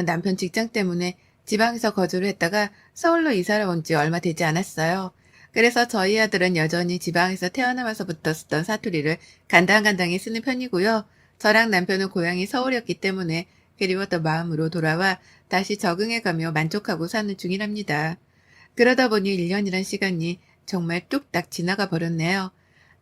남편 직장 때문에 지방에서 거주를 했다가 서울로 이사를 온 지 얼마 되지 않았어요. 그래서 저희 아들은 여전히 지방에서 태어나면서부터 쓰던 사투리를 간당간당히 쓰는 편이고요. 저랑 남편은 고향이 서울이었기 때문에 그리웠던 마음으로 돌아와 다시 적응해가며 만족하고 사는 중이랍니다. 그러다 보니 1년이란 시간이 정말 뚝딱 지나가 버렸네요.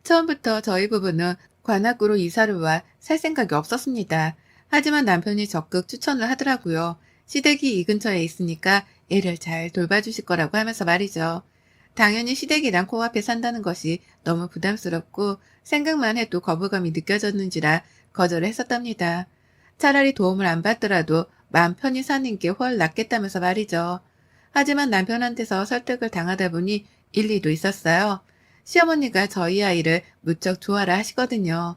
처음부터 저희 부부는 관악구로 이사를 와 살 생각이 없었습니다. 하지만 남편이 적극 추천을 하더라고요. 시댁이 이 근처에 있으니까 애를 잘 돌봐주실 거라고 하면서 말이죠. 당연히 시댁이랑 코앞에 산다는 것이 너무 부담스럽고 생각만 해도 거부감이 느껴졌는지라 거절을 했었답니다. 차라리 도움을 안 받더라도 마음 편히 사는 게 훨 낫겠다면서 말이죠. 하지만 남편한테서 설득을 당하다 보니 일리도 있었어요. 시어머니가 저희 아이를 무척 좋아라 하시거든요.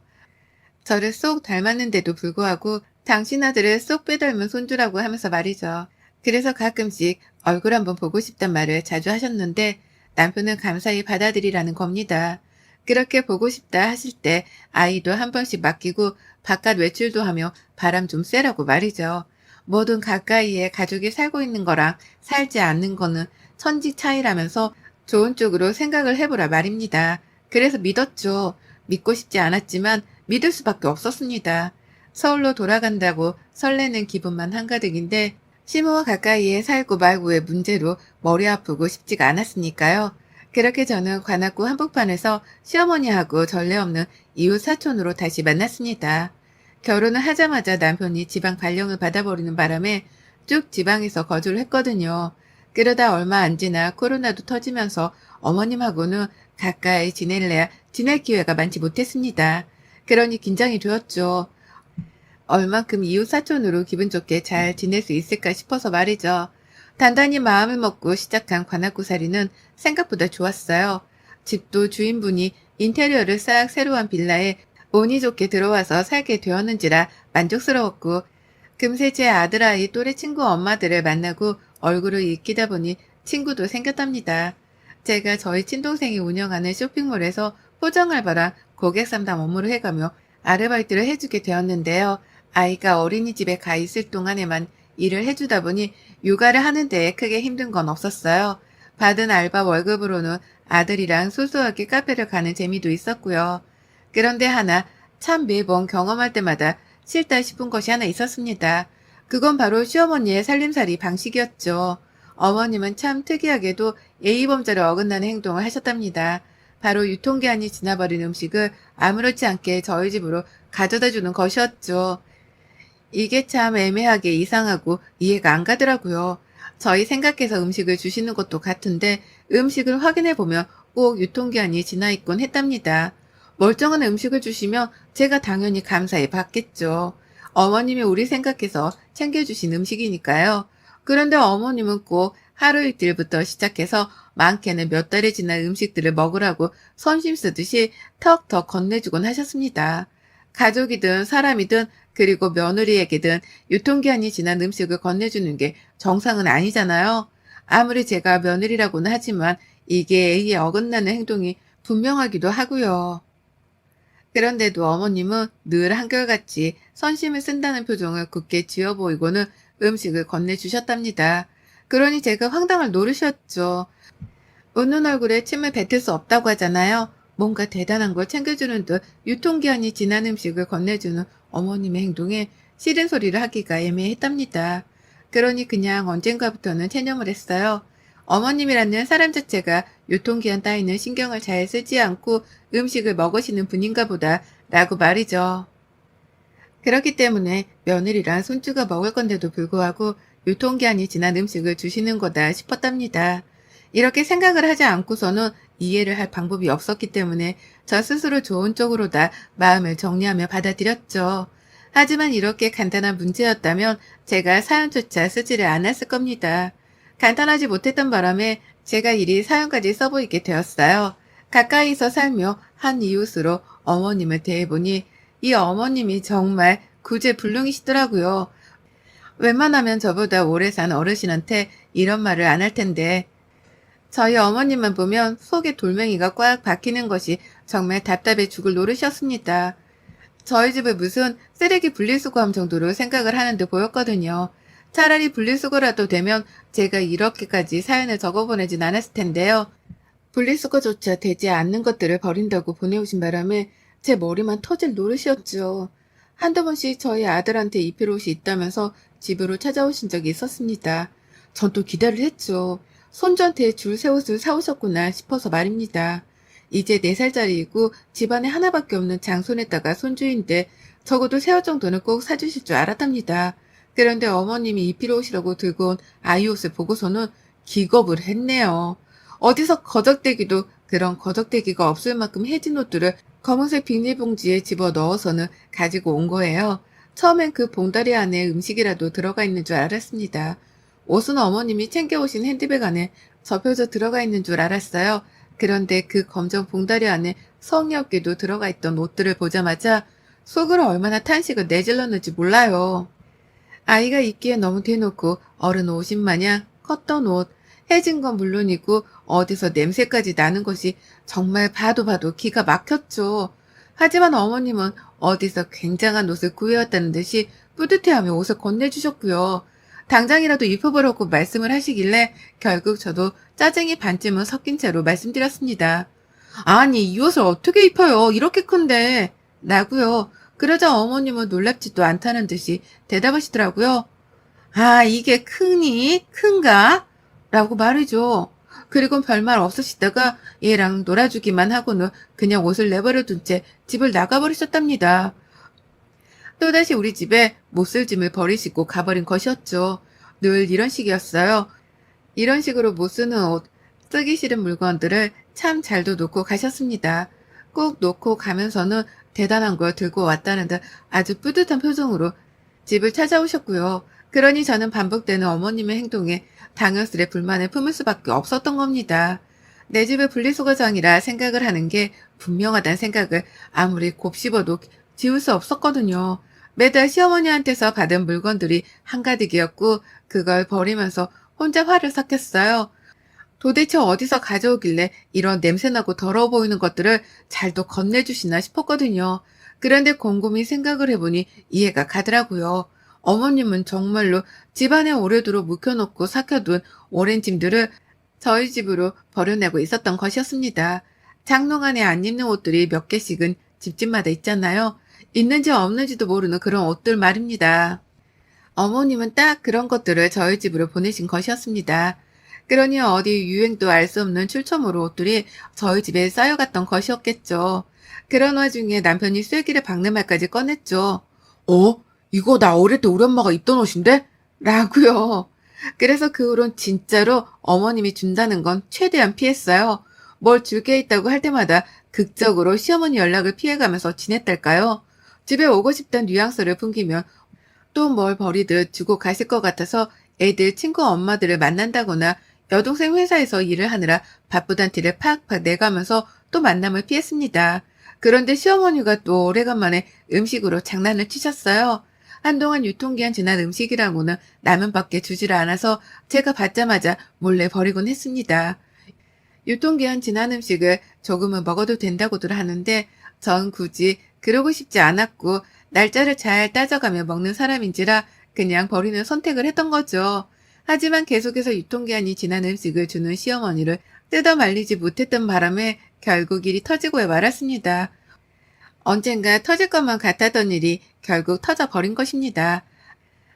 저를 쏙 닮았는데도 불구하고 당신 아들을 쏙 빼닮은 손주라고 하면서 말이죠. 그래서 가끔씩 얼굴 한번 보고 싶단 말을 자주 하셨는데 남편은 감사히 받아들이라는 겁니다. 그렇게 보고 싶다 하실 때 아이도 한 번씩 맡기고 바깥 외출도 하며 바람 좀 쐬라고 말이죠. 뭐든 가까이에 가족이 살고 있는 거랑 살지 않는 거는 천지 차이라면서 좋은 쪽으로 생각을 해보라 말입니다. 그래서 믿었죠. 믿고 싶지 않았지만 믿을 수밖에 없었습니다. 서울로 돌아간다고 설레는 기분만 한가득인데 시모와 가까이에 살고 말고의 문제로 머리 아프고 싶지가 않았으니까요. 그렇게 저는 관악구 한복판에서 시어머니하고 전례 없는 이웃 사촌으로 다시 만났습니다. 결혼을 하자마자 남편이 지방 발령을 받아버리는 바람에 쭉 지방에서 거주를 했거든요. 그러다 얼마 안 지나 코로나도 터지면서 어머님하고는 가까이 지낼래야 지낼 기회가 많지 못했습니다. 그러니 긴장이 되었죠. 얼만큼 이웃 사촌으로 기분 좋게 잘 지낼 수 있을까 싶어서 말이죠. 단단히 마음을 먹고 시작한 관악구살이는 생각보다 좋았어요. 집도 주인분이 인테리어를 싹 새로 한 빌라에 운이 좋게 들어와서 살게 되었는지라 만족스러웠고 금세 제 아들아이 또래 친구 엄마들을 만나고 얼굴을 익히다 보니 친구도 생겼답니다. 제가 저희 친동생이 운영하는 쇼핑몰에서 포장 알바랑 고객 상담 업무를 해가며 아르바이트를 해주게 되었는데요. 아이가 어린이집에 가 있을 동안에만 일을 해주다 보니 육아를 하는데 크게 힘든 건 없었어요. 받은 알바 월급으로는 아들이랑 소소하게 카페를 가는 재미도 있었고요. 그런데 하나 참 매번 경험할 때마다 싫다 싶은 것이 하나 있었습니다. 그건 바로 시어머니의 살림살이 방식이었죠. 어머님은 참 특이하게도 예의범절에 어긋나는 행동을 하셨답니다. 바로 유통기한이 지나버린 음식을 아무렇지 않게 저희 집으로 가져다 주는 것이었죠. 이게 참 애매하게 이상하고 이해가 안 가더라고요. 저희 생각해서 음식을 주시는 것도 같은데 음식을 확인해 보면 꼭 유통기한이 지나 있곤 했답니다. 멀쩡한 음식을 주시면 제가 당연히 감사히 받겠죠. 어머님이 우리 생각해서 챙겨주신 음식이니까요. 그런데 어머님은 꼭 하루 이틀부터 시작해서 많게는 몇 달이 지난 음식들을 먹으라고 선심 쓰듯이 턱턱 건네주곤 하셨습니다. 가족이든 사람이든 그리고 며느리에게든 유통기한이 지난 음식을 건네주는 게 정상은 아니잖아요. 아무리 제가 며느리라고는 하지만 이게 A에 어긋나는 행동이 분명하기도 하고요. 그런데도 어머님은 늘 한결같이 선심을 쓴다는 표정을 굳게 지어 보이고는 음식을 건네주셨답니다. 그러니 제가 황당할 노릇이었죠. 웃는 얼굴에 침을 뱉을 수 없다고 하잖아요. 뭔가 대단한 걸 챙겨주는 듯 유통기한이 지난 음식을 건네주는 어머님의 행동에 싫은 소리를 하기가 애매했답니다. 그러니 그냥 언젠가부터는 체념을 했어요. 어머님이라는 사람 자체가 유통기한 따위는 신경을 잘 쓰지 않고 음식을 먹으시는 분인가 보다 라고 말이죠. 그렇기 때문에 며느리랑 손주가 먹을 건데도 불구하고 유통기한이 지난 음식을 주시는 거다 싶었답니다. 이렇게 생각을 하지 않고서는 이해를 할 방법이 없었기 때문에 저 스스로 좋은 쪽으로 다 마음을 정리하며 받아들였죠. 하지만 이렇게 간단한 문제였다면 제가 사연조차 쓰지를 않았을 겁니다. 간단하지 못했던 바람에 제가 이리 사연까지 써보이게 되었어요. 가까이서 살며 한 이웃으로 어머님을 대해보니 이 어머님이 정말 구제불능이시더라고요. 웬만하면 저보다 오래 산 어르신한테 이런 말을 안 할 텐데 저희 어머님만 보면 속에 돌멩이가 꽉 박히는 것이 정말 답답해 죽을 노릇이었습니다. 저희 집을 무슨 쓰레기 분리수거함 정도로 생각을 하는 듯 보였거든요. 차라리 분리수거라도 되면 제가 이렇게까지 사연을 적어보내진 않았을 텐데요. 분리수거조차 되지 않는 것들을 버린다고 보내오신 바람에 제 머리만 터질 노릇이었죠. 한두 번씩 저희 아들한테 입힐 옷이 있다면서 집으로 찾아오신 적이 있었습니다. 전 또 기대를 했죠. 손주한테 줄 새 옷을 사오셨구나 싶어서 말입니다. 이제 4살짜리이고 집안에 하나밖에 없는 장손에다가 손주인데 적어도 새 옷 정도는 꼭 사주실 줄 알았답니다. 그런데 어머님이 입힐 옷이라고 들고 온 아이 옷을 보고서는 기겁을 했네요. 어디서 거적대기도 그런 거적대기가 없을 만큼 해진 옷들을 검은색 비닐봉지에 집어 넣어서는 가지고 온 거예요. 처음엔 그 봉다리 안에 음식이라도 들어가 있는 줄 알았습니다. 옷은 어머님이 챙겨오신 핸드백 안에 접혀져 들어가 있는 줄 알았어요. 그런데 그 검정 봉다리 안에 성의 없게도 들어가 있던 옷들을 보자마자 속으로 얼마나 탄식을 내질렀는지 몰라요. 아이가 입기에 너무 대놓고 어른 옷인 마냥 컸던 옷, 해진 건 물론이고 어디서 냄새까지 나는 것이 정말 봐도 봐도 기가 막혔죠. 하지만 어머님은 어디서 굉장한 옷을 구해왔다는 듯이 뿌듯해하며 옷을 건네주셨고요. 당장이라도 입혀보라고 말씀을 하시길래 결국 저도 짜증이 반쯤은 섞인 채로 말씀드렸습니다. 아니, 이 옷을 어떻게 입혀요? 이렇게 큰데. 라고요. 그러자 어머님은 놀랍지도 않다는 듯이 대답하시더라고요. 아, 이게 크니? 큰가? 라고 말이죠. 그리고 별말 없으시다가 얘랑 놀아주기만 하고는 그냥 옷을 내버려 둔 채 집을 나가버리셨답니다. 또다시 우리 집에 못쓸 짐을 버리시고 가버린 것이었죠. 늘 이런 식이었어요. 이런 식으로 못 쓰는 옷, 쓰기 싫은 물건들을 참 잘도 놓고 가셨습니다. 꼭 놓고 가면서는 대단한 걸 들고 왔다는 듯 아주 뿌듯한 표정으로 집을 찾아오셨고요. 그러니 저는 반복되는 어머님의 행동에 당연스레 불만을 품을 수밖에 없었던 겁니다. 내 집을 분리수거장이라 생각을 하는 게 분명하다는 생각을 아무리 곱씹어도 지울 수 없었거든요. 매달 시어머니한테서 받은 물건들이 한가득이었고 그걸 버리면서 혼자 화를 삭혔어요. 도대체 어디서 가져오길래 이런 냄새나고 더러워 보이는 것들을 잘도 건네주시나 싶었거든요. 그런데 곰곰이 생각을 해보니 이해가 가더라고요. 어머님은 정말로 집안에 오래도록 묵혀놓고 삭혀둔 오랜 짐들을 저희 집으로 버려내고 있었던 것이었습니다. 장롱 안에 안 입는 옷들이 몇 개씩은 집집마다 있잖아요. 있는지 없는지도 모르는 그런 옷들 말입니다. 어머님은 딱 그런 것들을 저희 집으로 보내신 것이었습니다. 그러니 어디 유행도 알 수 없는 출처모로 옷들이 저희 집에 쌓여갔던 것이었겠죠. 그런 와중에 남편이 쐐기를 박는 말까지 꺼냈죠. 이거 나 어릴 때 우리 엄마가 입던 옷인데? 라고요. 그래서 그 후론 진짜로 어머님이 준다는 건 최대한 피했어요. 뭘 줄 게 있다고 할 때마다 극적으로 시어머니 연락을 피해가면서 지냈달까요? 집에 오고 싶다는 뉘앙스를 풍기면 또 뭘 버리듯 주고 가실 것 같아서 애들 친구 엄마들을 만난다거나 여동생 회사에서 일을 하느라 바쁘단 티를 팍팍 내가면서 또 만남을 피했습니다. 그런데 시어머니가 또 오래간만에 음식으로 장난을 치셨어요. 한동안 유통기한 지난 음식이라고는 라면밖에 주지를 않아서 제가 받자마자 몰래 버리곤 했습니다. 유통기한 지난 음식을 조금은 먹어도 된다고들 하는데 전 굳이 그러고 싶지 않았고 날짜를 잘 따져가며 먹는 사람인지라 그냥 버리는 선택을 했던 거죠. 하지만 계속해서 유통기한이 지난 음식을 주는 시어머니를 뜯어 말리지 못했던 바람에 결국 일이 터지고 말았습니다. 언젠가 터질 것만 같았던 일이 결국 터져버린 것입니다.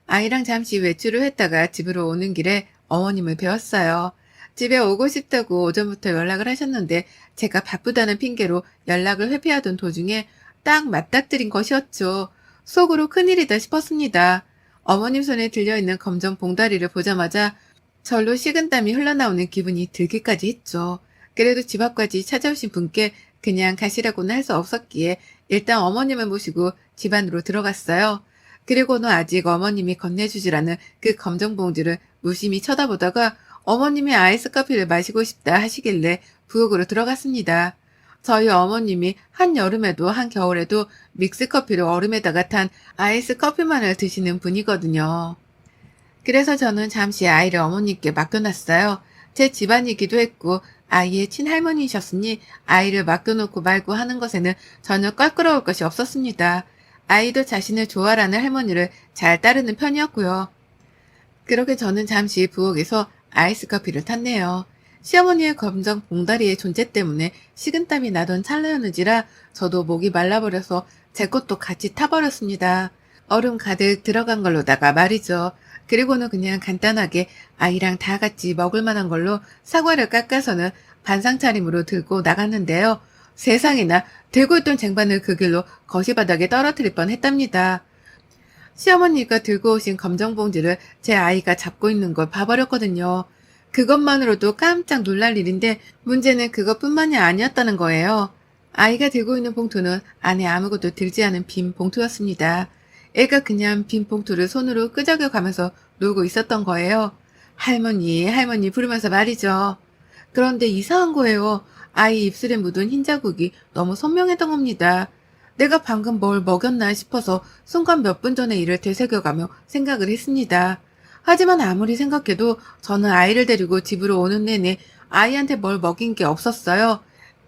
아이랑 잠시 외출을 했다가 집으로 오는 길에 어머님을 뵈었어요. 집에 오고 싶다고 오전부터 연락을 하셨는데 제가 바쁘다는 핑계로 연락을 회피하던 도중에 딱 맞닥뜨린 것이었죠. 속으로 큰일이다 싶었습니다. 어머님 손에 들려있는 검정 봉다리를 보자마자 절로 식은땀이 흘러나오는 기분이 들기까지 했죠. 그래도 집 앞까지 찾아오신 분께 그냥 가시라고는 할 수 없었기에 일단 어머님을 모시고 집 안으로 들어갔어요. 그리고는 아직 어머님이 건네주질 않은 그 검정 봉지를 무심히 쳐다보다가 어머님이 아이스 커피를 마시고 싶다 하시길래 부엌으로 들어갔습니다. 저희 어머님이 한여름에도 한겨울에도 믹스커피를 얼음에다가 탄 아이스 커피만을 드시는 분이거든요. 그래서 저는 잠시 아이를 어머님께 맡겨놨어요. 제 집안이기도 했고 아이의 친할머니이셨으니 아이를 맡겨놓고 말고 하는 것에는 전혀 껄끄러울 것이 없었습니다. 아이도 자신을 좋아하는 할머니를 잘 따르는 편이었고요. 그렇게 저는 잠시 부엌에서 아이스 커피를 탔네요. 시어머니의 검정 봉다리의 존재 때문에 식은땀이 나던 찰나였는지라 저도 목이 말라버려서 제 것도 같이 타버렸습니다. 얼음 가득 들어간 걸로다가 말이죠. 그리고는 그냥 간단하게 아이랑 다 같이 먹을 만한 걸로 사과를 깎아서는 반상 차림으로 들고 나갔는데요. 세상에나 들고 있던 쟁반을 그 길로 거시바닥에 떨어뜨릴 뻔했답니다. 시어머니가 들고 오신 검정 봉지를 제 아이가 잡고 있는 걸 봐버렸거든요. 그것만으로도 깜짝 놀랄 일인데 문제는 그것뿐만이 아니었다는 거예요. 아이가 들고 있는 봉투는 안에 아무것도 들지 않은 빈 봉투였습니다. 애가 그냥 빈 봉투를 손으로 끄적여 가면서 놀고 있었던 거예요. 할머니, 할머니 부르면서 말이죠. 그런데 이상한 거예요. 아이 입술에 묻은 흰 자국이 너무 선명했던 겁니다. 내가 방금 뭘 먹였나 싶어서 순간 몇 분 전의 일을 되새겨가며 생각을 했습니다. 하지만 아무리 생각해도 저는 아이를 데리고 집으로 오는 내내 아이한테 뭘 먹인 게 없었어요.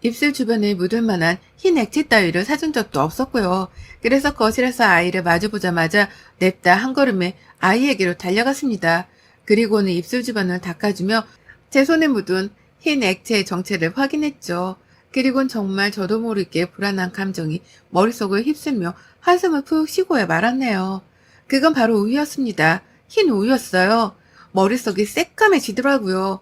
입술 주변에 묻을 만한 흰 액체 따위를 사준 적도 없었고요. 그래서 거실에서 아이를 마주보자마자 냅다 한 걸음에 아이에게로 달려갔습니다. 그리고는 입술 주변을 닦아주며 제 손에 묻은 흰 액체의 정체를 확인했죠. 그리곤 정말 저도 모르게 불안한 감정이 머릿속을 휩쓸며 한숨을 푹 쉬고야 말았네요. 그건 바로 우유였습니다. 흰 우유였어요. 머릿속이 새까매지더라고요.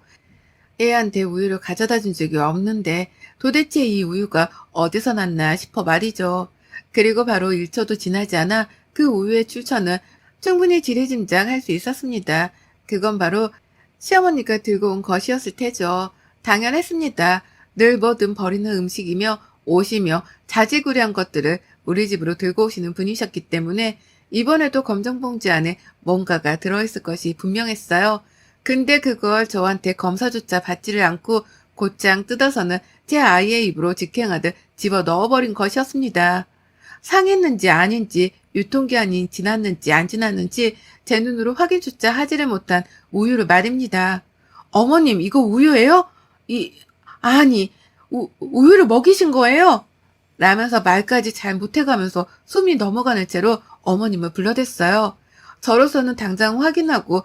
애한테 우유를 가져다 준 적이 없는데 도대체 이 우유가 어디서 났나 싶어 말이죠. 그리고 바로 1초도 지나지 않아 그 우유의 출처는 충분히 지레짐작할 수 있었습니다. 그건 바로 시어머니가 들고 온 것이었을 테죠. 당연했습니다. 늘 뭐든 버리는 음식이며 옷이며 자질구레한 것들을 우리 집으로 들고 오시는 분이셨기 때문에 이번에도 검정봉지 안에 뭔가가 들어있을 것이 분명했어요. 근데 그걸 저한테 검사조차 받지를 않고 곧장 뜯어서는 제 아이의 입으로 직행하듯 집어 넣어버린 것이었습니다. 상했는지 아닌지 유통기한이 지났는지 안 지났는지 제 눈으로 확인조차 하지를 못한 우유를 말입니다. 어머님 이거 우유예요? 아니 우유를 먹이신 거예요? 라면서 말까지 잘 못해가면서 숨이 넘어가는 채로 어머님을 불러댔어요. 저로서는 당장 확인하고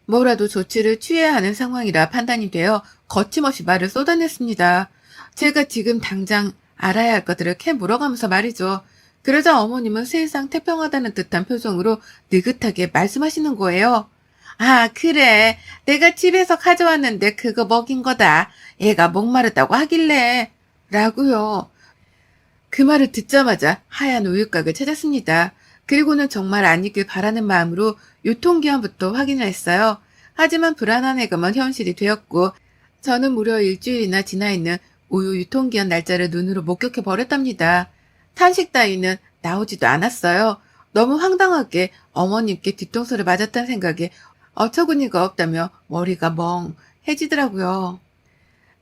뭐라도 조치를 취해야 하는 상황이라 판단이 되어 거침없이 말을 쏟아냈습니다. 제가 지금 당장 알아야 할 것들을 캐 물어가면서 말이죠. 그러자 어머님은 세상 태평하다는 듯한 표정으로 느긋하게 말씀하시는 거예요. 아, 그래. 내가 집에서 가져왔는데 그거 먹인 거다. 얘가 목마르다고 하길래. 라고요. 그 말을 듣자마자 하얀 우유곽을 찾았습니다. 그리고는 정말 아니길 바라는 마음으로 유통기한부터 확인을 했어요. 하지만 불안한 예감은 현실이 되었고 저는 무려 일주일이나 지나 있는 우유 유통기한 날짜를 눈으로 목격해 버렸답니다. 탄식 따위는 나오지도 않았어요. 너무 황당하게 어머님께 뒤통수를 맞았다는 생각에 어처구니가 없다며 머리가 멍해지더라고요.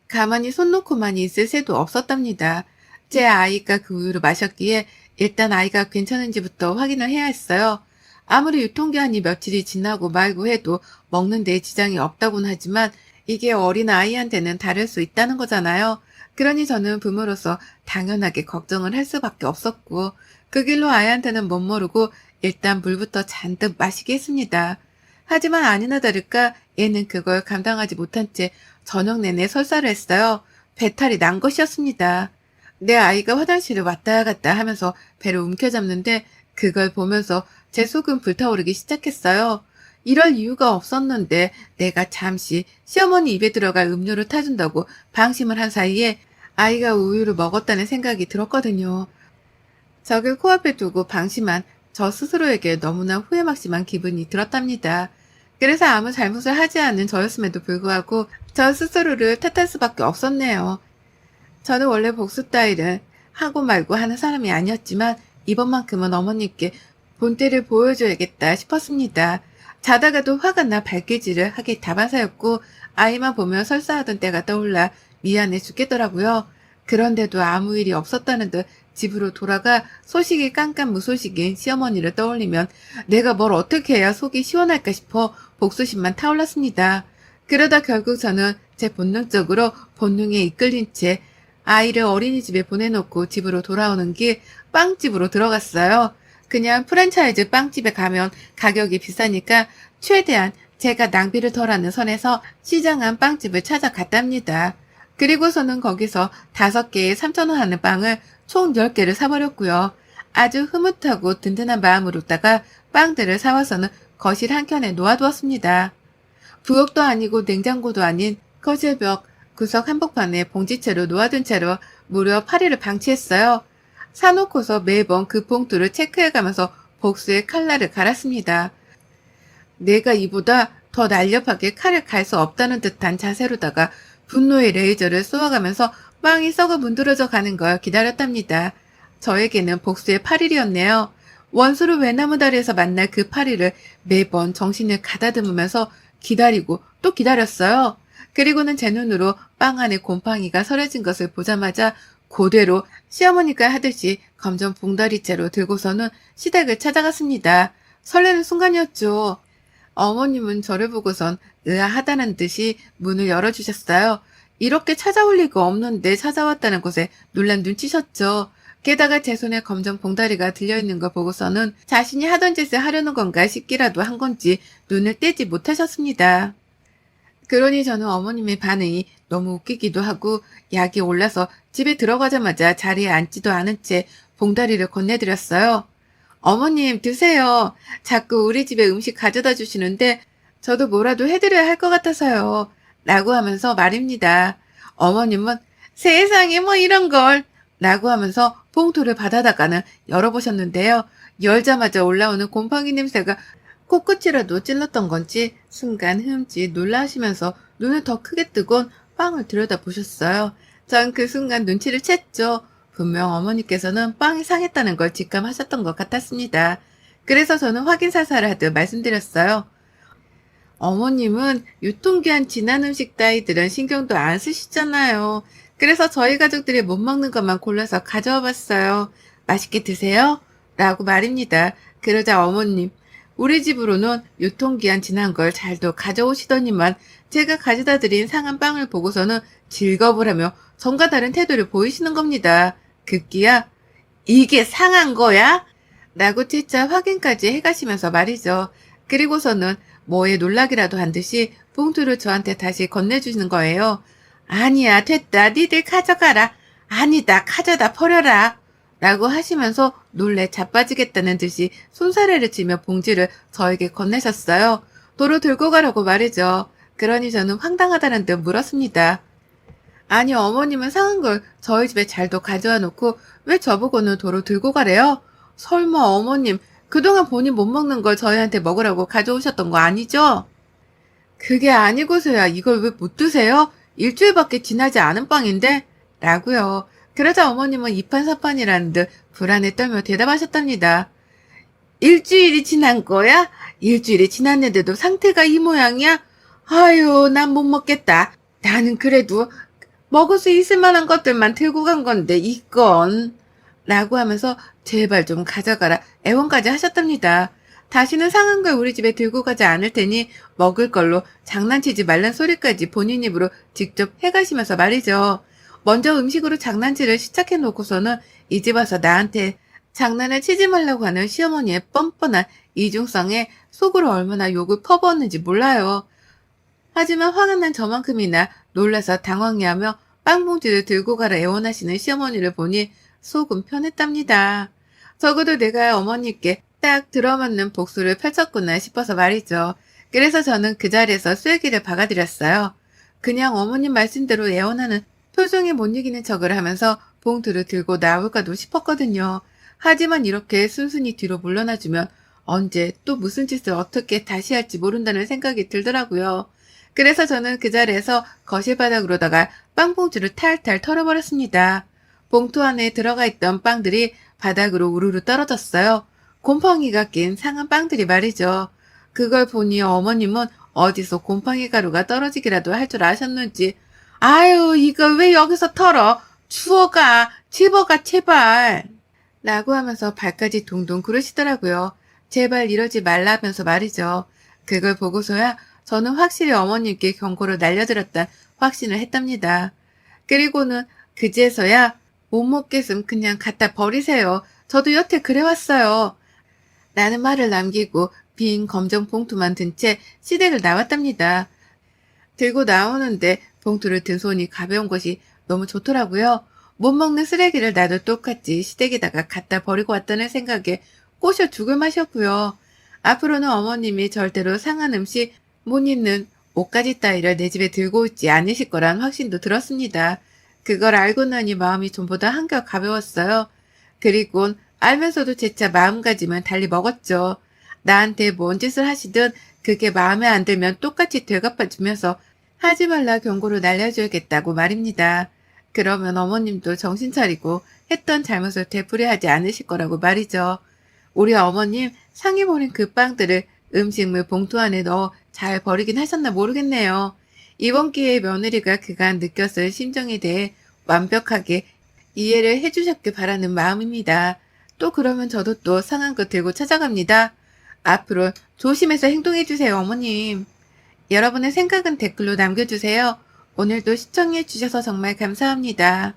가만히 손 놓고만 있을 새도 없었답니다. 제 아이가 그 우유를 마셨기에 일단 아이가 괜찮은지부터 확인을 해야 했어요. 아무리 유통기한이 며칠이 지나고 말고 해도 먹는 데 지장이 없다고는 하지만 이게 어린 아이한테는 다를 수 있다는 거잖아요. 그러니 저는 부모로서 당연하게 걱정을 할 수밖에 없었고 그 길로 아이한테는 못 모르고 일단 물부터 잔뜩 마시게 했습니다. 하지만 아니나 다를까 얘는 그걸 감당하지 못한 채 저녁 내내 설사를 했어요. 배탈이 난 것이었습니다. 내 아이가 화장실을 왔다 갔다 하면서 배를 움켜잡는데 그걸 보면서 제 속은 불타오르기 시작했어요. 이럴 이유가 없었는데 내가 잠시 시어머니 입에 들어갈 음료를 타준다고 방심을 한 사이에 아이가 우유를 먹었다는 생각이 들었거든요. 적을 코앞에 두고 방심한 저 스스로에게 너무나 후회막심한 기분이 들었답니다. 그래서 아무 잘못을 하지 않은 저였음에도 불구하고 저 스스로를 탓할 수밖에 없었네요. 저는 원래 복수 따위를 하고 말고 하는 사람이 아니었지만 이번만큼은 어머니께 본때를 보여줘야겠다 싶었습니다. 자다가도 화가 나 발길질을 하기 다반사였고 아이만 보며 설사하던 때가 떠올라 미안해 죽겠더라고요. 그런데도 아무 일이 없었다는 듯 집으로 돌아가 소식이 깜깜무소식인 시어머니를 떠올리면 내가 뭘 어떻게 해야 속이 시원할까 싶어 복수심만 타올랐습니다. 그러다 결국 저는 제 본능적으로 본능에 이끌린 채 아이를 어린이집에 보내놓고 집으로 돌아오는 길 빵집으로 들어갔어요. 그냥 프랜차이즈 빵집에 가면 가격이 비싸니까 최대한 제가 낭비를 덜하는 선에서 시장 안 빵집을 찾아갔답니다. 그리고서는 거기서 5개에 3,000원 하는 빵을 총 10개를 사버렸고요. 아주 흐뭇하고 든든한 마음으로다가 빵들을 사와서는 거실 한켠에 놓아두었습니다. 부엌도 아니고 냉장고도 아닌 거실벽 구석 한복판에 봉지채로 놓아둔 채로 무려 8일을 방치했어요. 사놓고서 매번 그 봉투를 체크해가면서 복수의 칼날을 갈았습니다. 내가 이보다 더 날렵하게 칼을 갈 수 없다는 듯한 자세로다가 분노의 레이저를 쏘아가면서 빵이 썩어 문드러져 가는 걸 기다렸답니다. 저에게는 복수의 8일이었네요. 원수를 외나무다리에서 만날 그 8일을 매번 정신을 가다듬으면서 기다리고 또 기다렸어요. 그리고는 제 눈으로 빵 안에 곰팡이가 서려진 것을 보자마자 그대로 시어머니가 하듯이 검정 봉다리째로 들고서는 시댁을 찾아갔습니다. 설레는 순간이었죠. 어머님은 저를 보고선 의아하다는 듯이 문을 열어주셨어요. 이렇게 찾아올 리가 없는데 찾아왔다는 것에 놀란 눈치셨죠. 게다가 제 손에 검정 봉다리가 들려있는 걸 보고서는 자신이 하던 짓을 하려는 건가 싶기라도 한 건지 눈을 떼지 못하셨습니다. 그러니 저는 어머님의 반응이 너무 웃기기도 하고 약이 올라서 집에 들어가자마자 자리에 앉지도 않은 채 봉다리를 건네드렸어요. 어머님 드세요. 자꾸 우리 집에 음식 가져다 주시는데 저도 뭐라도 해드려야 할 것 같아서요. 라고 하면서 말입니다. 어머님은 세상에 뭐 이런 걸 라고 하면서 봉투를 받아다가는 열어보셨는데요. 열자마자 올라오는 곰팡이 냄새가 코끝이라도 찔렀던 건지 순간 흠칫 놀라시면서 눈을 더 크게 뜨곤 빵을 들여다보셨어요. 전 그 순간 눈치를 챘죠. 분명 어머니께서는 빵이 상했다는 걸 직감하셨던 것 같았습니다. 그래서 저는 확인사살을 하듯 말씀드렸어요. 어머님은 유통기한 지난 음식 따위들은 신경도 안 쓰시잖아요. 그래서 저희 가족들이 못 먹는 것만 골라서 가져와 봤어요. 맛있게 드세요. 라고 말입니다. 그러자 어머님, 우리 집으로는 유통기한 지난 걸 잘도 가져오시더니만 제가 가져다 드린 상한 빵을 보고서는 즐겁을 하며 전과 다른 태도를 보이시는 겁니다. 급기야 이게 상한 거야? 라고 진짜 확인까지 해가시면서 말이죠. 그리고서는 뭐에 놀라기라도 한 듯이 봉투를 저한테 다시 건네주시는 거예요. 아니야 됐다 니들 가져가라. 아니다 가져다 버려라. 라고 하시면서 놀래 자빠지겠다는 듯이 손사래를 치며 봉지를 저에게 건네셨어요. 도로 들고 가라고 말이죠. 그러니 저는 황당하다는 듯 물었습니다. 아니 어머님은 상한 걸 저희 집에 잘도 가져와 놓고 왜 저보고는 도로 들고 가래요? 설마 어머님 그동안 본인 못 먹는 걸 저희한테 먹으라고 가져오셨던 거 아니죠? 그게 아니고서야 이걸 왜 못 드세요? 일주일밖에 지나지 않은 빵인데? 라고요. 그러자 어머님은 이판사판이라는 듯 불안에 떨며 대답하셨답니다. 일주일이 지난 거야? 일주일이 지났는데도 상태가 이 모양이야? 아유 난 못 먹겠다. 나는 그래도 먹을 수 있을 만한 것들만 들고 간 건데 이건 라고 하면서 제발 좀 가져가라 애원까지 하셨답니다. 다시는 상한 걸 우리 집에 들고 가지 않을 테니 먹을 걸로 장난치지 말란 소리까지 본인 입으로 직접 해가시면서 말이죠. 먼저 음식으로 장난질을 시작해 놓고서는 이 집 와서 나한테 장난을 치지 말라고 하는 시어머니의 뻔뻔한 이중성에 속으로 얼마나 욕을 퍼부었는지 몰라요. 하지만 화가 난 저만큼이나 놀라서 당황해하며 빵봉지를 들고 가라 애원하시는 시어머니를 보니 속은 편했답니다. 적어도 내가 어머니께 딱 들어맞는 복수를 펼쳤구나 싶어서 말이죠. 그래서 저는 그 자리에서 쐐기를 박아드렸어요. 그냥 어머님 말씀대로 애원하는 표정에 못 이기는 척을 하면서 봉투를 들고 나올까도 싶었거든요. 하지만 이렇게 순순히 뒤로 물러나주면 언제 또 무슨 짓을 어떻게 다시 할지 모른다는 생각이 들더라고요. 그래서 저는 그 자리에서 거실 바닥으로다가 빵봉투를 탈탈 털어버렸습니다. 봉투 안에 들어가 있던 빵들이 바닥으로 우르르 떨어졌어요. 곰팡이가 낀 상한 빵들이 말이죠. 그걸 보니 어머님은 어디서 곰팡이 가루가 떨어지기라도 할 줄 아셨는지 아유 이걸 왜 여기서 털어? 주워가 집어가 제발 라고 하면서 발까지 둥둥 구르시더라고요. 제발 이러지 말라면서 말이죠. 그걸 보고서야 저는 확실히 어머님께 경고를 날려드렸다 확신을 했답니다. 그리고는 그제서야 못 먹겠음 그냥 갖다 버리세요. 저도 여태 그래왔어요. 라는 말을 남기고 빈 검정 봉투만 든 채 시댁을 나왔답니다. 들고 나오는데 봉투를 든 손이 가벼운 것이 너무 좋더라고요. 못 먹는 쓰레기를 나도 똑같이 시댁에다가 갖다 버리고 왔다는 생각에 꼬셔 죽을 맛이었고요. 앞으로는 어머님이 절대로 상한 음식, 못 입는 옷가지 따위를 내 집에 들고 오지 않으실 거란 확신도 들었습니다. 그걸 알고 나니 마음이 전보다 한결 가벼웠어요. 그리곤 알면서도 재차 마음가짐은 달리 먹었죠. 나한테 뭔 짓을 하시든 그게 마음에 안 들면 똑같이 되갚아주면서 하지 말라 경고를 날려줘야겠다고 말입니다. 그러면 어머님도 정신 차리고 했던 잘못을 되풀이하지 않으실 거라고 말이죠. 우리 어머님 상해 버린 그 빵들을 음식물 봉투 안에 넣어 잘 버리긴 하셨나 모르겠네요. 이번 기회에 며느리가 그간 느꼈을 심정에 대해 완벽하게 이해를 해주셨길 바라는 마음입니다. 또 그러면 저도 또 상한 거 들고 찾아갑니다. 앞으로 조심해서 행동해주세요, 어머님. 여러분의 생각은 댓글로 남겨주세요. 오늘도 시청해주셔서 정말 감사합니다.